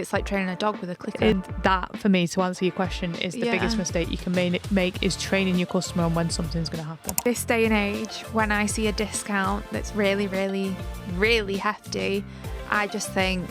It's like training a dog with a clicker. And that, for me, to answer your question, is the biggest mistake you can make is training your customer on when something's going to happen. This day and age, when I see a discount that's really, really, really hefty, I just think,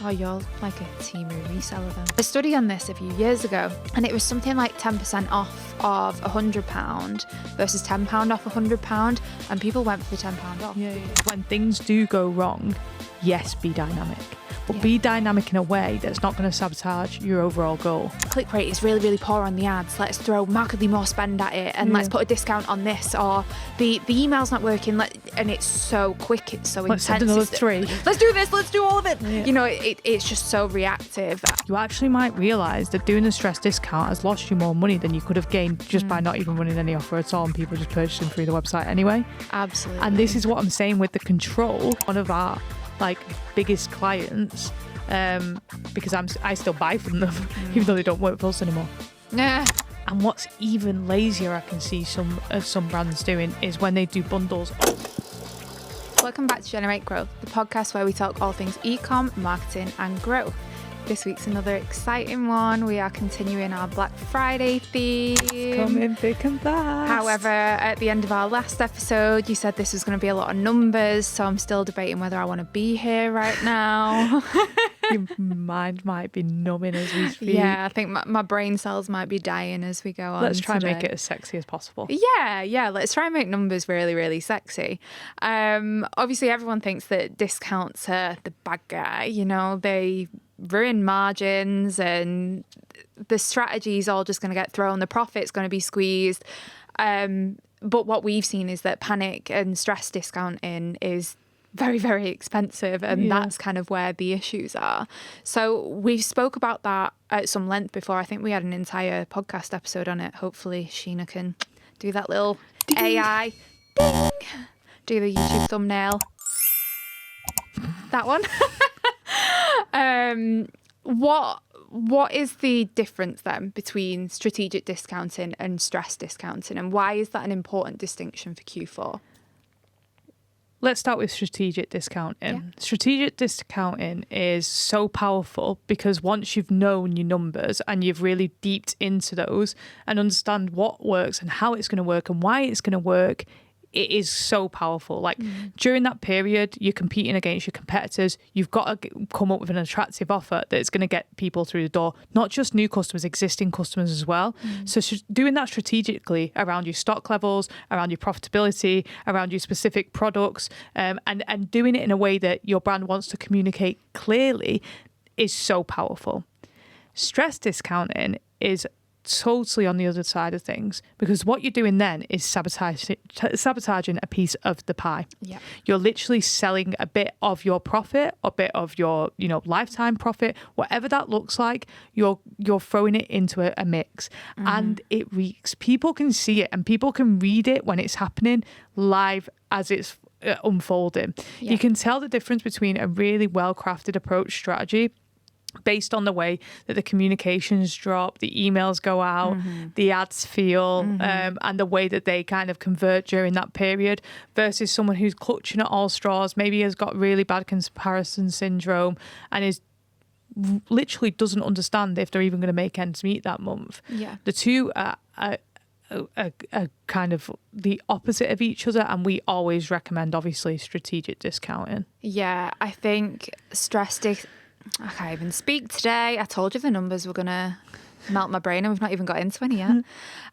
oh, you're like a Temu reseller then. A study on this a few years ago, and it was something like 10% off of £100 versus £10 off £100, and people went for the £10 off. Yeah. When things do go wrong, yes, be dynamic. But be dynamic in a way that's not going to sabotage your overall goal. Click rate is really, really poor on the ads. Let's throw markedly more spend at it, and let's put a discount on this. Or the email's not working, and it's so quick, it's so intense. Let's another 3. Let's do this, let's do all of it. Yeah. You know, it's just so reactive. You actually might realise that doing the stress discount has lost you more money than you could have gained just by not even running any offer at all, and people just purchasing through the website anyway. Absolutely. And this is what I'm saying with the control. One of our biggest clients, because I still buy from them even though they don't work for us anymore. Yeah. And what's even lazier I can see some brands doing is when they do bundles. Welcome back to Generate Growth, the podcast where we talk all things ecom, marketing and growth. This week's another exciting one. We are continuing our Black Friday theme. Coming thick and fast. However, at the end of our last episode, you said this was going to be a lot of numbers, so I'm still debating whether I want to be here right now. Your mind might be numbing as we speak. Yeah, I think my brain cells might be dying as we go on. Let's try today. and make it as sexy as possible. Yeah, let's try and make numbers really, really sexy. Obviously, everyone thinks that discounts are the bad guy. You know, they ruin margins and the strategy's all just going to get thrown. The profit's going to be squeezed. But what we've seen is that panic and stress discounting is very, very expensive, and that's kind of where the issues are. So we've spoke about that at some length before. I think we had an entire podcast episode on it. Hopefully Sheena can do that little AI ding, do the YouTube thumbnail. That one. What is the difference then between strategic discounting and stress discounting, and why is that an important distinction for Q4? Let's start with strategic discounting. Yeah. Strategic discounting is so powerful because once you've known your numbers and you've really deeped into those and understand what works and how it's going to work and why it's going to work, it is so powerful. During that period, you're competing against your competitors. You've got to come up with an attractive offer that's going to get people through the door, not just new customers, existing customers as well. So doing that strategically around your stock levels, around your profitability, around your specific products, and doing it in a way that your brand wants to communicate clearly is so powerful. Stress discounting is totally on the other side of things, because what you're doing then is sabotaging a piece of the pie. Yeah. You're literally selling a bit of your profit, a bit of your lifetime profit, whatever that looks like. You're throwing it into a mix, and it reeks. People can see it and people can read it when it's happening live as it's unfolding. Yeah. You can tell the difference between a really well-crafted approach strategy based on the way that the communications drop, the emails go out, the ads feel, and the way that they kind of convert during that period, versus someone who's clutching at all straws, maybe has got really bad comparison syndrome and is literally doesn't understand if they're even going to make ends meet that month. Yeah. The two are kind of the opposite of each other, and we always recommend, obviously, strategic discounting. Yeah, I think I can't even speak today. I told you the numbers were going to melt my brain and we've not even got into any yet.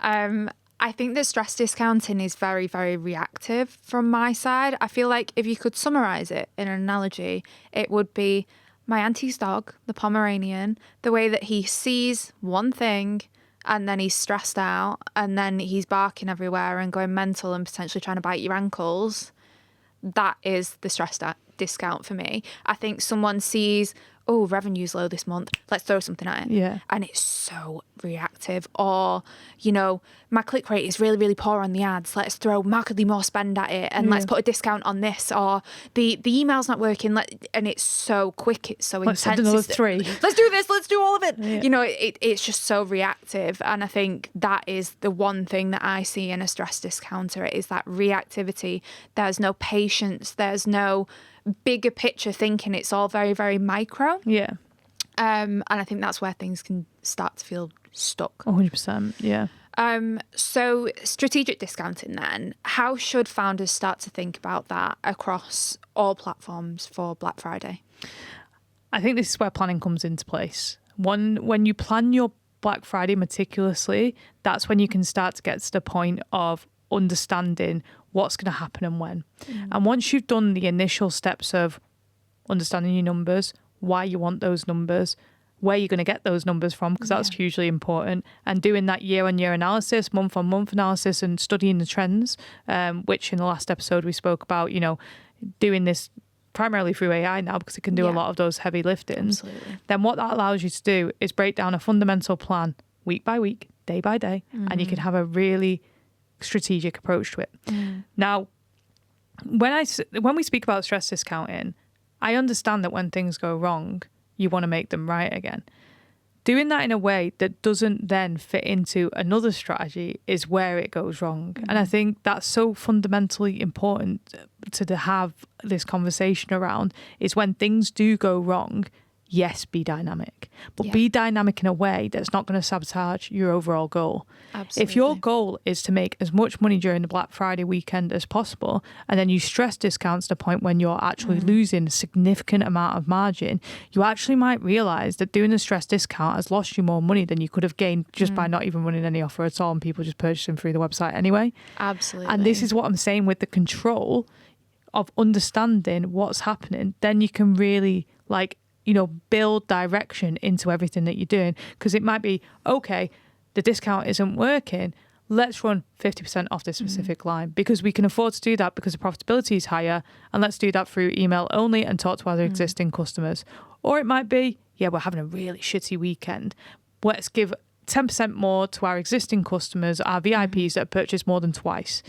I think that stress discounting is very, very reactive from my side. I feel like if you could summarise it in an analogy, it would be my auntie's dog, the Pomeranian, the way that he sees one thing and then he's stressed out and then he's barking everywhere and going mental and potentially trying to bite your ankles. That is the stress discount for me. I think someone sees, oh, revenue's low this month, let's throw something at it. Yeah. And it's so reactive. Or, my click rate is really, really poor on the ads, let's throw markedly more spend at it and let's put a discount on this. Or the email's not working, and it's so quick, it's so intense. Let's another 3. Let's do this, let's do all of it. Yeah. It's just so reactive. And I think that is the one thing that I see in a stress discounter, is that reactivity. There's no patience, there's no bigger picture thinking. It's all very, very micro. Yeah. And I think that's where things can start to feel stuck. 100%, yeah. So strategic discounting then, how should founders start to think about that across all platforms for Black Friday? I think this is where planning comes into place. When you plan your Black Friday meticulously, that's when you can start to get to the point of understanding what's going to happen and when. And once you've done the initial steps of understanding your numbers, why you want those numbers, where you're going to get those numbers from, because that's hugely important, and doing that year-on-year analysis, month-on-month analysis, and studying the trends, which in the last episode we spoke about, doing this primarily through AI now because it can do a lot of those heavy liftings. Absolutely. Then what that allows you to do is break down a fundamental plan week by week, day by day, and you can have a really strategic approach to it. Now, when we speak about stress discounting, I understand that when things go wrong, you want to make them right again. Doing that in a way that doesn't then fit into another strategy is where it goes wrong. And I think that's so fundamentally important to have this conversation around, is when things do go wrong, yes, be dynamic, but be dynamic in a way that's not going to sabotage your overall goal. Absolutely. If your goal is to make as much money during the Black Friday weekend as possible, and then you stress discounts to the point when you're actually losing a significant amount of margin, you actually might realize that doing a stress discount has lost you more money than you could have gained just by not even running any offer at all and people just purchasing through the website anyway. Absolutely. And this is what I'm saying with the control of understanding what's happening. Then you can really build direction into everything that you're doing, because it might be, okay, the discount isn't working, let's run 50% off this specific line because we can afford to do that because the profitability is higher, and let's do that through email only and talk to other existing customers. Or it might be, we're having a really shitty weekend, let's give 10% more to our existing customers, our VIPs that have purchased more than twice.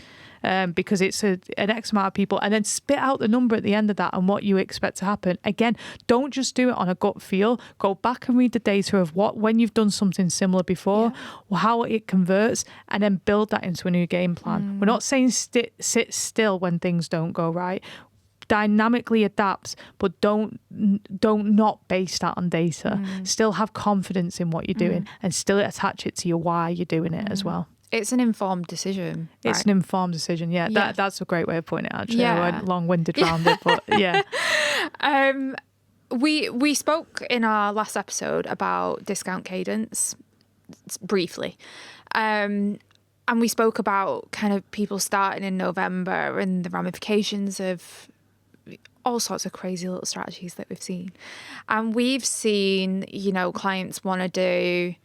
Because it's an X amount of people, and then spit out the number at the end of that and what you expect to happen. Again, don't just do it on a gut feel. Go back and read the data of when you've done something similar before, how it converts, and then build that into a new game plan. We're not saying sit still when things don't go right. Dynamically adapt, but don't not base that on data. Still have confidence in what you're doing and still attach it to your why you're doing it as well. It's an informed decision. It's an informed decision, That's a great way of putting it, actually. I went long-winded around it, but yeah. We spoke in our last episode about discount cadence briefly. And we spoke about kind of people starting in November and the ramifications of all sorts of crazy little strategies that we've seen. And we've seen, clients want to do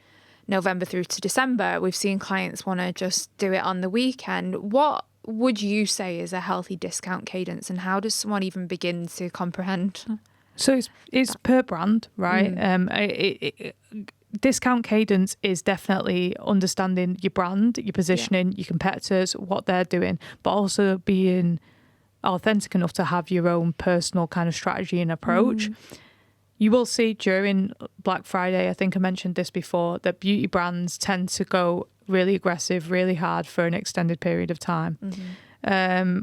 November through to December. We've seen clients want to just do it on the weekend. What would you say is a healthy discount cadence, and how does someone even begin to comprehend? So it's per brand, right? Discount cadence is definitely understanding your brand, your positioning, your competitors, what they're doing, but also being authentic enough to have your own personal kind of strategy and approach. You will see during Black Friday, I think I mentioned this before, that beauty brands tend to go really aggressive, really hard for an extended period of time.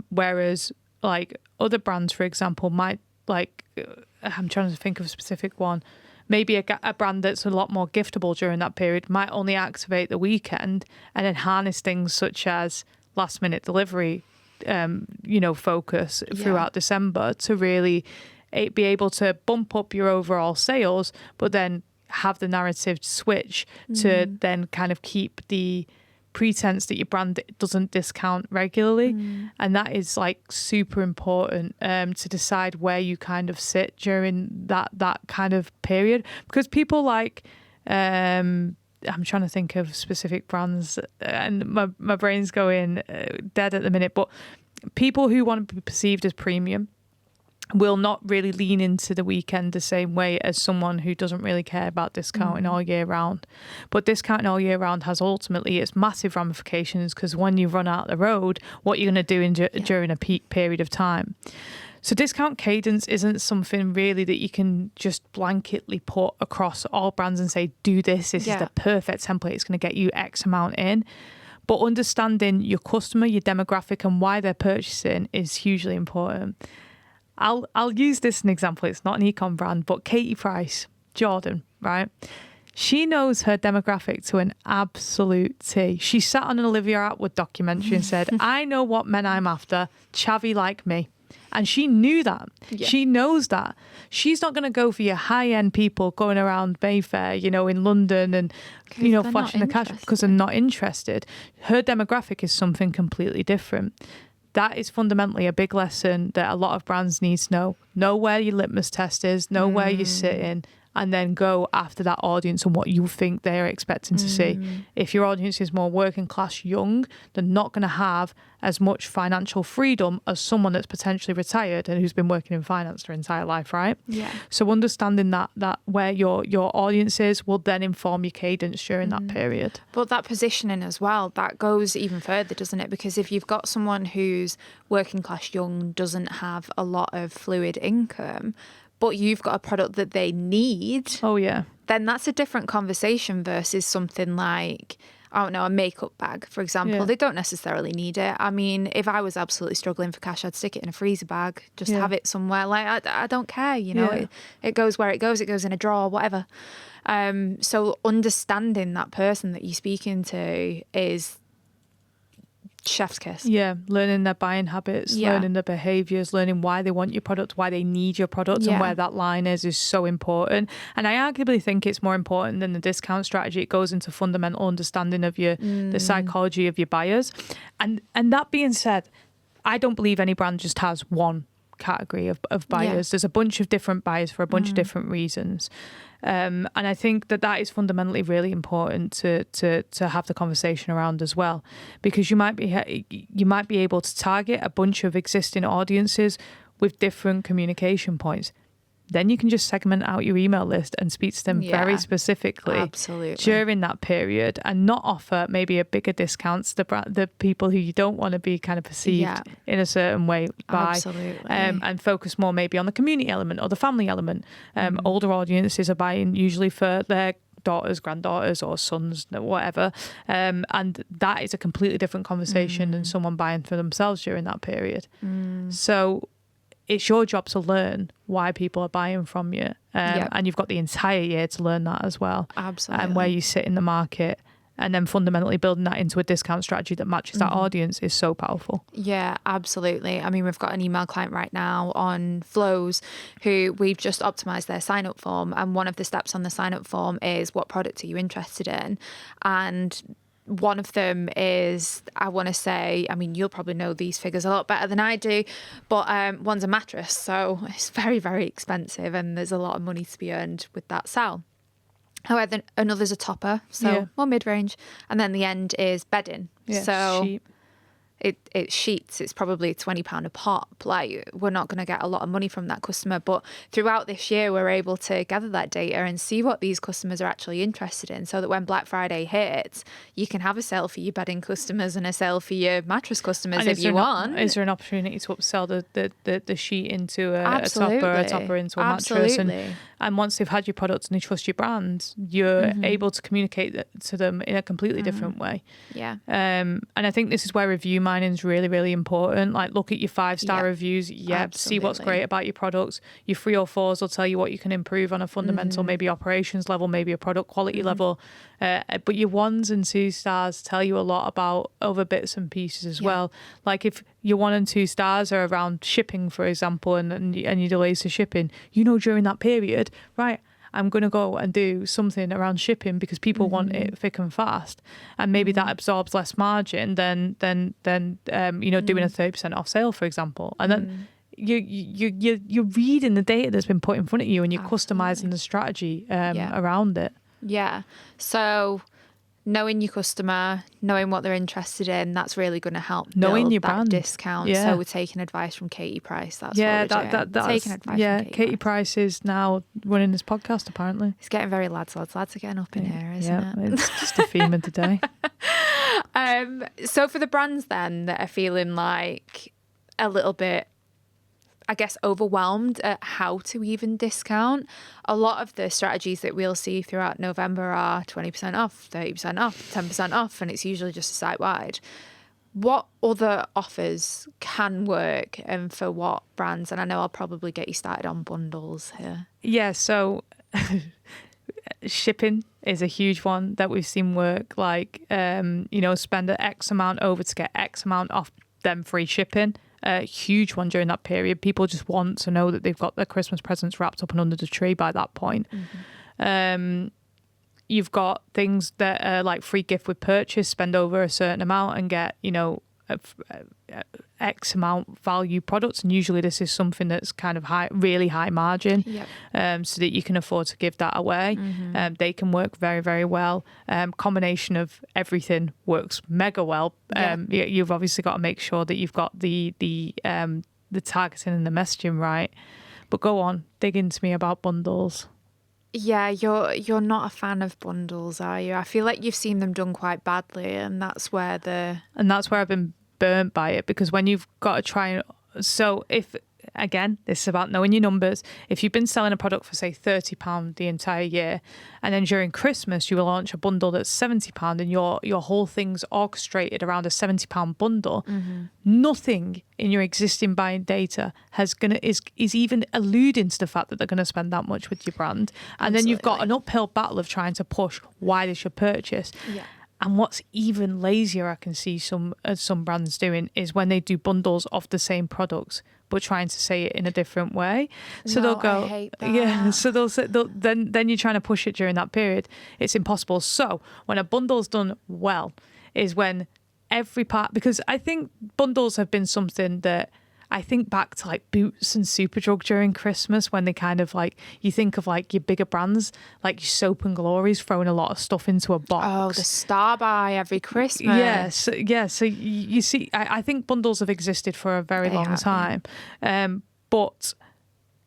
Whereas other brands, for example, might I'm trying to think of a specific one. Maybe a brand that's a lot more giftable during that period might only activate the weekend and then harness things such as last minute delivery, focus throughout December to really be able to bump up your overall sales, but then have the narrative switch to then kind of keep the pretense that your brand doesn't discount regularly. And that is super important to decide where you kind of sit during that kind of period, because people I'm trying to think of specific brands and my brain's going dead at the minute, but people who want to be perceived as premium will not really lean into the weekend the same way as someone who doesn't really care about discounting all year round. But discounting all year round has ultimately its massive ramifications, because when you run out the road, what you're going to do during a peak period of time. So discount cadence isn't something really that you can just blanketly put across all brands and say, do this is the perfect template, it's going to get you X amount in. But understanding your customer, your demographic, and why they're purchasing is hugely important. I'll use this as an example. It's not an ecom brand, but Katie Price, Jordan. right? She knows her demographic to an absolute T. She sat on an Olivia Atwood documentary and said, I know what men I'm after, chavvy like me. And she knew that. Yeah. She knows that. She's not going to go for your high-end people going around Mayfair, you know, in London and, you know, flashing the cash because they're not interested. Her demographic is something completely different. That is fundamentally a big lesson that a lot of brands need to know. Know where your litmus test is, know where you're sitting, and then go after that audience and what you think they're expecting to see. If your audience is more working class young, they're not going to have as much financial freedom as someone that's potentially retired and who's been working in finance their entire life, right? Yeah. So understanding that where your audience is will then inform your cadence during that period. But that positioning as well, that goes even further, doesn't it? Because if you've got someone who's working class young, doesn't have a lot of fluid income, but you've got a product that they need. Oh, yeah. Then that's a different conversation versus something like, I don't know, a makeup bag, for example. Yeah. They don't necessarily need it. I mean, if I was absolutely struggling for cash, I'd stick it in a freezer bag, just have it somewhere. Like, I don't care, you know. It goes where it goes in a drawer, whatever. So understanding that person that you're speaking to is chef's kiss. Yeah, learning their buying habits, learning their behaviours, learning why they want your product, why they need your product, and where that line is so important. And I arguably think it's more important than the discount strategy. It goes into fundamental understanding of the psychology of your buyers. And that being said, I don't believe any brand just has one category of buyers. There's a bunch of different buyers for a bunch of different reasons. And I think that is fundamentally really important to have the conversation around as well, because you might be able to target a bunch of existing audiences with different communication points. Then you can just segment out your email list and speak to them very specifically during that period, and not offer maybe a bigger discount to the people who you don't want to be kind of perceived in a certain way by, and focus more maybe on the community element or the family element. Older audiences are buying usually for their daughters, granddaughters or sons, whatever, and that is a completely different conversation than someone buying for themselves during that period. So it's your job to learn why people are buying from you. And you've got the entire year to learn that as well. Absolutely. And where you sit in the market, and then fundamentally building that into a discount strategy that matches that audience is so powerful. Yeah, absolutely. I mean, we've got an email client right now on Flows who we've just optimized their sign-up form. And one of the steps on the sign-up form is, what product are you interested in? And one of them is, I want to say, I mean, you'll probably know these figures a lot better than I do, but one's a mattress. So it's very, very expensive and there's a lot of money to be earned with that sell. However, another's a topper, so more mid-range. And then the end is bedding. Yeah, so sheep. It's sheets. It's probably £20 a pop. Like, we're not going to get a lot of money from that customer, but throughout this year we're able to gather that data and see what these customers are actually interested in, so that when Black Friday hits, you can have a sale for your bedding customers and a sale for your mattress customers if you want. Is there an opportunity to upsell the sheet into a topper into a mattress? And once they've had your product and they trust your brand, you're able to communicate that to them in a completely different way. Yeah. And I think this is where review mining is really, really important. Like, look at your 5-star reviews. See what's great about your products. Your 3 or 4s will tell you what you can improve on a fundamental, maybe operations level, maybe a product quality level. But your 1s and 2 stars tell you a lot about other bits and pieces as well. Like, if your 1 and 2 stars are around shipping, for example, and your delays to shipping, during that period, right, I'm going to go and do something around shipping because people want it thick and fast, and maybe that absorbs less margin than doing a 30% off sale, for example. And then you're reading the data that's been put in front of you, and you're customizing the strategy around it. Yeah. So knowing your customer, knowing what they're interested in, that's really going to help knowing your that brand discount. So we're taking advice from Katie Price. That's what we're doing. That's taking advice from Katie Price is now running this podcast, apparently. It's getting very lads are getting up in here, isn't it? It's just a theme of the day. So for the brands then that are feeling like a little bit, I guess, overwhelmed at how to even discount, a lot of the strategies that we'll see throughout November are 20% off, 30% off, 10% off, and it's usually just a site-wide. What other offers can work, and for what brands? And I know I'll probably get you started on bundles here. Yeah, so shipping is a huge one that we've seen work. Like, spend an X amount over to get X amount off them free shipping. A huge one during that period. People just want to know that they've got their Christmas presents wrapped up and under the tree by that point. You've got things that are like free gift with purchase, spend over a certain amount and get, X amount value products. And usually this is something that's kind of really high margin, so that you can afford to give that away. They can work very, very well. Combination of everything works mega well. You've obviously got to make sure that you've got the targeting and the messaging right. But go on, dig into me about bundles. Yeah, you're not a fan of bundles, are you? I feel like you've seen them done quite badly, and that's where I've been burnt by it, because when you've got to try and... So if, again, this is about knowing your numbers. If you've been selling a product for, say, £30 the entire year, and then during Christmas you will launch a bundle that's £70, and your whole thing's orchestrated around a £70 bundle, nothing in your existing buying data is even alluding to the fact that they're going to spend that much with your brand. And then you've got an uphill battle of trying to push why they should purchase. Yeah. And what's even lazier I can see some brands doing is when they do bundles of the same products, but trying to say it in a different way. So they'll go, I hate that. yeah. So then you're trying to push it during that period. It's impossible. So when a bundle's done well is when every part, because I think bundles have been something that I think back to like Boots and Superdrug during Christmas, when they kind of like, you think of like your bigger brands, like your Soap and Glory's throwing a lot of stuff into a box. Oh, the Star Buy every Christmas. Yes. Yeah. So you see, I think bundles have existed for a very long time. But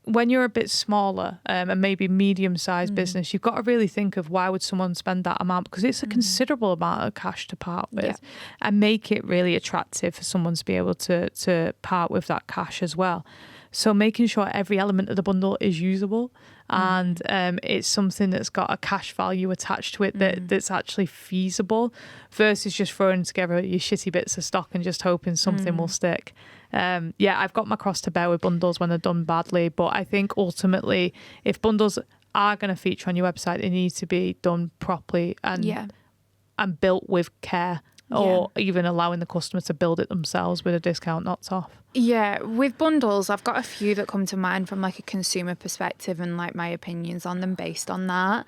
when you're a bit smaller and maybe medium-sized business, you've got to really think of why would someone spend that amount, because it's a considerable amount of cash to part with, and make it really attractive for someone to be able to part with that cash as well. So making sure every element of the bundle is usable and it's something that's got a cash value attached to it that's actually feasible, versus just throwing together your shitty bits of stock and just hoping something will stick. I've got my cross to bear with bundles when they're done badly, but I think ultimately if bundles are going to feature on your website, they need to be done properly and built with care, or even allowing the customer to build it themselves with a discount knocked off. Yeah, with bundles, I've got a few that come to mind from like a consumer perspective and like my opinions on them based on that.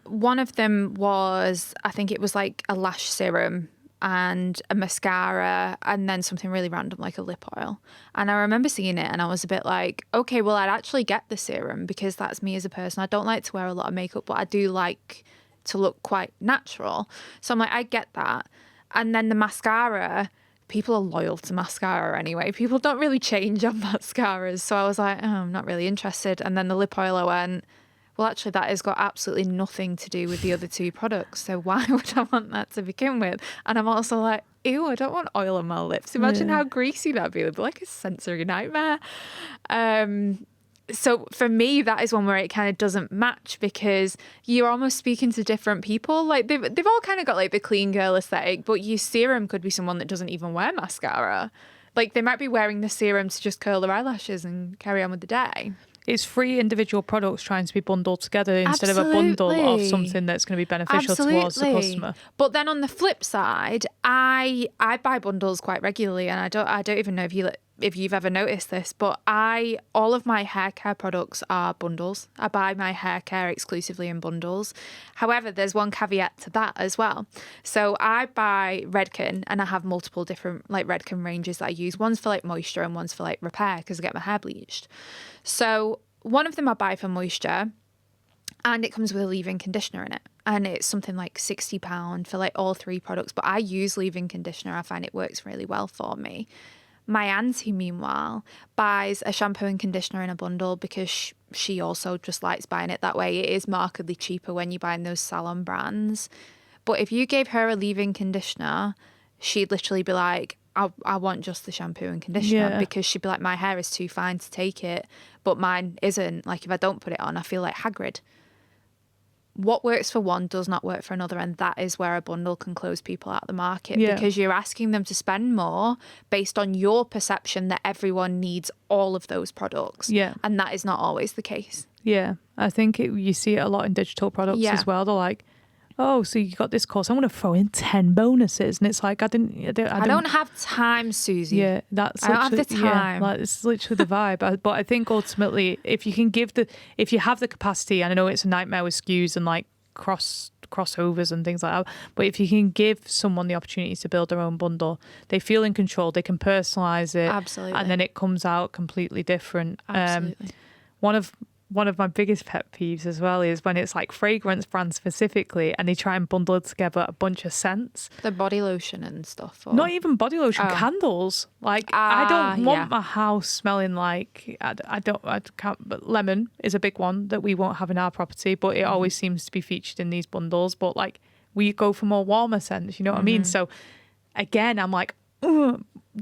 One of them was, I think it was like a lash serum and a mascara and then something really random like a lip oil. And I remember seeing it and I was a bit like, okay, well, I'd actually get the serum because that's me as a person. I don't like to wear a lot of makeup, but I do like to look quite natural. So I'm like, I get that. And then the mascara, people are loyal to mascara anyway. People don't really change on mascaras. So I was like, oh, I'm not really interested. And then the lip oil, I went, well, actually, that has got absolutely nothing to do with the other two products. So why would I want that to begin with? And I'm also like, ew, I don't want oil on my lips. Imagine how greasy that'd be. It'd be like a sensory nightmare. So for me, that is one where it kind of doesn't match, because you're almost speaking to different people. Like they've all kind of got like the clean girl aesthetic, but your serum could be someone that doesn't even wear mascara. Like they might be wearing the serum to just curl their eyelashes and carry on with the day. It's 3 individual products trying to be bundled together instead of a bundle of something that's going to be beneficial towards the customer. But then on the flip side, I buy bundles quite regularly, and I don't even know if you've ever noticed this, but all of my hair care products are bundles. I buy my hair care exclusively in bundles. However, there's one caveat to that as well. So I buy Redken, and I have multiple different like Redken ranges that I use. One's for like moisture and one's for like repair because I get my hair bleached. So one of them I buy for moisture, and it comes with a leave-in conditioner in it. And it's something like £60 for like all 3 products. But I use leave-in conditioner. I find it works really well for me. My auntie, meanwhile, buys a shampoo and conditioner in a bundle because she also just likes buying it that way. It is markedly cheaper when you're buying those salon brands. But if you gave her a leave-in conditioner, she'd literally be like, I want just the shampoo and conditioner, because she'd be like, my hair is too fine to take it, but mine isn't. Like if I don't put it on, I feel like Hagrid. What works for one does not work for another, and that is where a bundle can close people out of the market, because you're asking them to spend more based on your perception that everyone needs all of those products, and that is not always the case. Yeah, I think you see it a lot in digital products as well. They're like, oh, so you got this course, I'm going to throw in 10 bonuses. And it's like, I don't have time, Susie. Yeah, I don't have the time. Yeah, like, it's literally the vibe. But I think ultimately, if you have the capacity, and I know it's a nightmare with SKUs and like crossovers and things like that, but if you can give someone the opportunity to build their own bundle, they feel in control, they can personalize it. Absolutely. And then it comes out completely different. Absolutely. One of my biggest pet peeves as well is when it's like fragrance brands specifically and they try and bundle together a bunch of scents. The body lotion and stuff. Or... Not even body lotion, candles. Like, I don't want my house smelling like, I can't, but lemon is a big one that we won't have in our property, but it always seems to be featured in these bundles. But like, we go for more warmer scents, you know what I mean? So again, I'm like,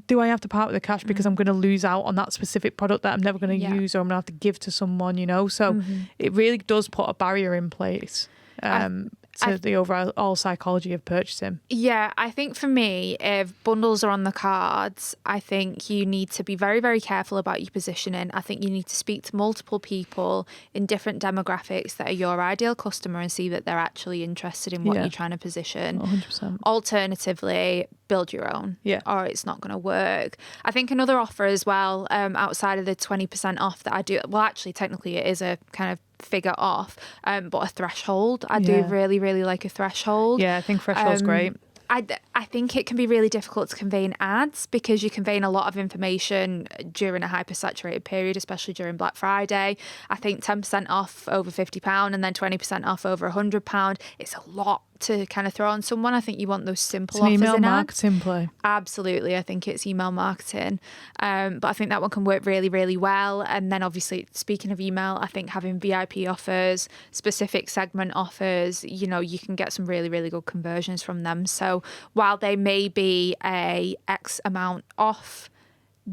do I have to part with the cash because I'm going to lose out on that specific product that I'm never going to use, or I'm going to have to give to someone, you know? So it really does put a barrier in place to the overall psychology of purchasing. Yeah, I think for me, if bundles are on the cards, I think you need to be very, very careful about your positioning. I think you need to speak to multiple people in different demographics that are your ideal customer and see that they're actually interested in what you're trying to position. 100%. Alternatively, build your own, or it's not going to work. I think another offer as well, outside of the 20% off that I do, well, actually, technically it is a kind of figure off, but a threshold. I do really, really like a threshold. Yeah, I think threshold's great. I think it can be really difficult to convey in ads because you're conveying a lot of information during a hypersaturated period, especially during Black Friday. I think 10% off over £50 and then 20% off over £100. It's a lot to kind of throw on someone. I think you want those simple offers email in marketing ads. Play. Absolutely. I think it's email marketing. But I think that one can work really, really well. And then obviously, speaking of email, I think having VIP offers, specific segment offers, you know, you can get some really, really good conversions from them. So while they may be a X amount off,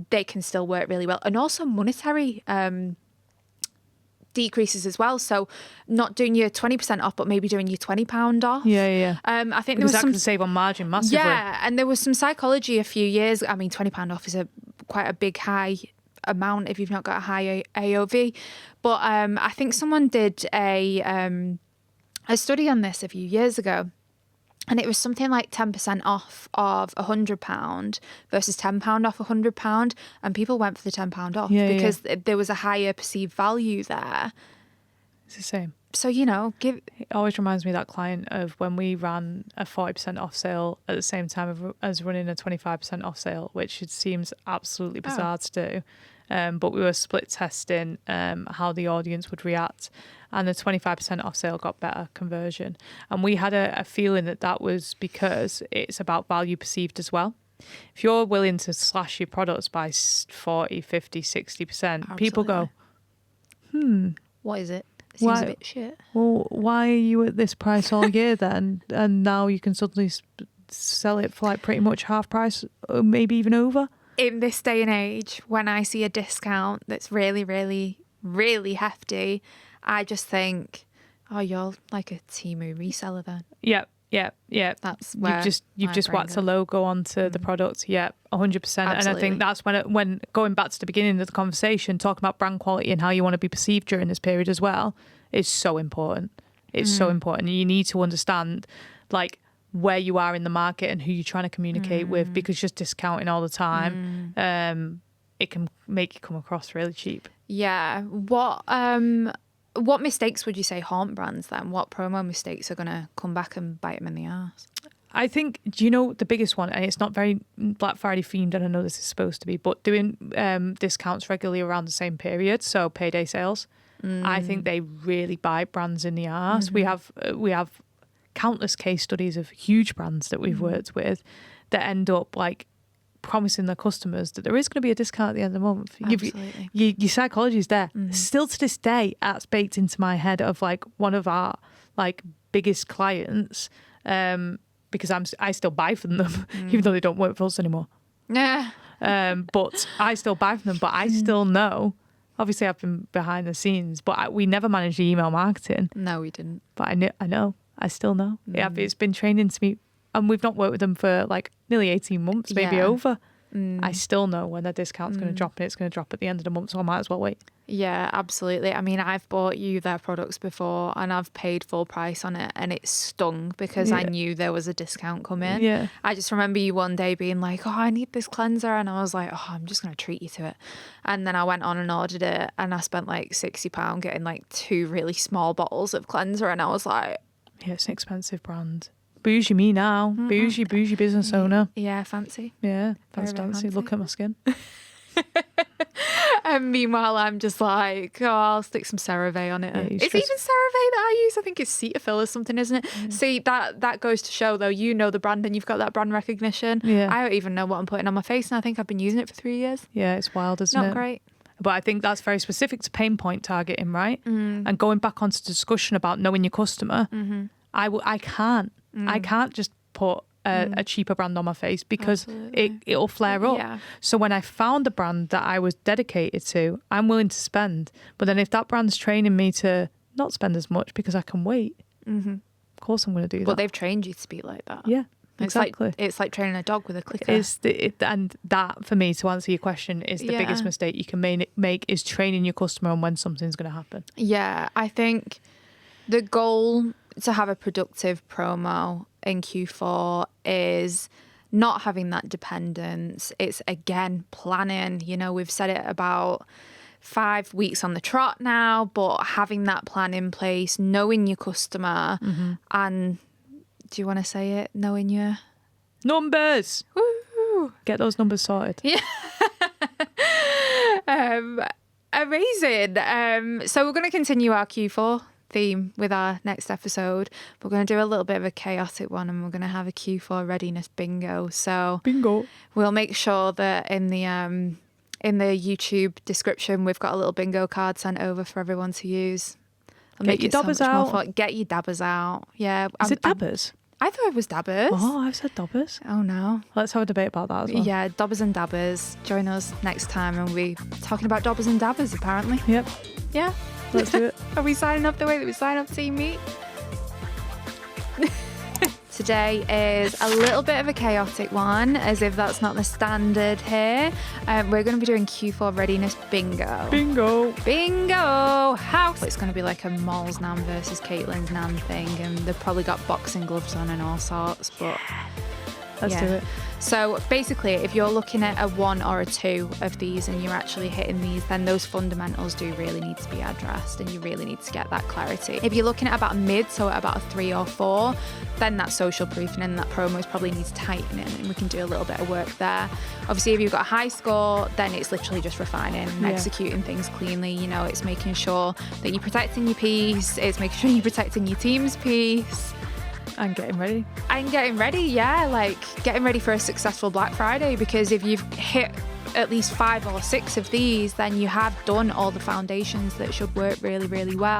they can still work really well. And also monetary decreases as well. So not doing your 20% off, but maybe doing your £20 off. Yeah. I think because that can save on margin massively. Yeah, and there was some psychology a few years. I mean, £20 off is quite a big high amount if you've not got a high AOV. But I think someone did a study on this a few years ago. And it was something like 10% off of £100 versus £10 off £100. And people went for the £10 off because there was a higher perceived value there. It's the same. So, you know, it always reminds me of that client of when we ran a 40% off sale at the same time as running a 25% off sale, which it seems absolutely bizarre to do. But we were split testing how the audience would react. And the 25% off sale got better conversion. And we had a feeling that was because it's about value perceived as well. If you're willing to slash your products by 40, 50, 60%, people go, what is it? It seems a bit shit. Well, why are you at this price all year then? And now you can suddenly sell it for like pretty much half price, or maybe even over. In this day and age, when I see a discount that's really, really, really hefty, I just think, oh, you're like a Temu reseller then. Yep. That's where you've just whacked a logo onto the product. Yeah, 100%. Absolutely. And I think that's when going back to the beginning of the conversation, talking about brand quality and how you want to be perceived during this period as well, is so important. It's so important. You need to understand like where you are in the market and who you're trying to communicate with, because just discounting all the time, it can make you come across really cheap. Yeah. What mistakes would you say haunt brands then? What promo mistakes are going to come back and bite them in the arse? I think, do you know the biggest one, and it's not very Black Friday themed, and I know this is supposed to be, but doing discounts regularly around the same period, so payday sales. I think they really bite brands in the arse. We have countless case studies of huge brands that we've worked with that end up like promising their customers that there is going to be a discount at the end of the month. Absolutely. Your psychology is there. Still to this day, that's baked into my head of like one of our like biggest clients, because I still buy from them, even though they don't work for us anymore. Yeah. But I still buy from them, but I still know. Obviously, I've been behind the scenes, but we never managed the email marketing. No, we didn't. But I know. I still know. It's been trained into me. And we've not worked with them for like nearly 18 months, maybe over. I still know when the discount's going to drop, and it's going to drop at the end of the month, so I might as well wait. Yeah, absolutely. I mean, I've bought you their products before and I've paid full price on it, and it stung because I knew there was a discount coming. Yeah. I just remember you one day being like, oh, I need this cleanser. And I was like, oh, I'm just going to treat you to it. And then I went on and ordered it, and I spent like £60 getting like 2 really small bottles of cleanser. And I was like, yeah, it's an expensive brand. Bougie me now. Bougie business owner. yeah, fancy. Yeah, Very, fancy, very fancy. fancy. Look at my skin. And meanwhile, I'm just like, oh, I'll stick some CeraVe on it. Yeah, It's even CeraVe that I use. I think it's Cetaphil or something, isn't it? See, that goes to show, though, you know the brand and you've got that brand recognition. Yeah. I don't even know what I'm putting on my face, and I think I've been using it for 3 years. Yeah, it's wild, isn't it? Not great. But I think that's very specific to pain point targeting, right? And going back onto the discussion about knowing your customer, I can't just put a cheaper brand on my face because it'll flare up. Yeah. So when I found a brand that I was dedicated to, I'm willing to spend. But then if that brand's training me to not spend as much because I can wait, of course I'm going to do that. But they've trained you to be like that. Yeah, exactly. It's like training a dog with a clicker. And that, for me, to answer your question, is the biggest mistake you can make is training your customer on when something's going to happen. Yeah, I think the goal to have a productive promo in Q4 is not having that dependence. It's, again, planning. You know, we've said it about 5 weeks on the trot now, but having that plan in place, knowing your customer, and do you want to say it? Knowing your numbers. Woo! Get those numbers sorted. Yeah. Amazing. So we're going to continue our Q4 theme with our next episode. We're going to do a little bit of a chaotic one, and we're going to have a Q4 readiness bingo. So Bingo. We'll make sure that in the YouTube description we've got a little bingo card sent over for everyone to use. Get your dabbers out. Get your dabbers out. Yeah. Is it dabbers? I thought it was dabbers. Oh, I've said dabbers. Oh no. Let's have a debate about that as well. Yeah, dobbers and dabbers. Join us next time, and we'll be talking about dobbers and dabbers apparently. Yep. Yeah. Let's do it. Are we signing up the way that we sign up Team Meet? Today is a little bit of a chaotic one, as if that's not the standard here. We're going to be doing Q4 readiness bingo. Bingo. Bingo! House. It's going to be like a Moll's Nan versus Caitlin's Nan thing, and they've probably got boxing gloves on and all sorts, but Let's do it. So basically, if you're looking at a 1 or a 2 of these and you're actually hitting these, then those fundamentals do really need to be addressed, and you really need to get that clarity. If you're looking at about a mid, so at about a 3 or 4, then that social proofing and that promos probably needs tightening, and we can do a little bit of work there. Obviously, if you've got a high score, then it's literally just refining and executing things cleanly. You know, it's making sure that you're protecting your piece, it's making sure you're protecting your team's piece. And getting ready. Yeah, like getting ready for a successful Black Friday, because if you've hit at least 5 or 6 of these, then you have done all the foundations that should work really, really well.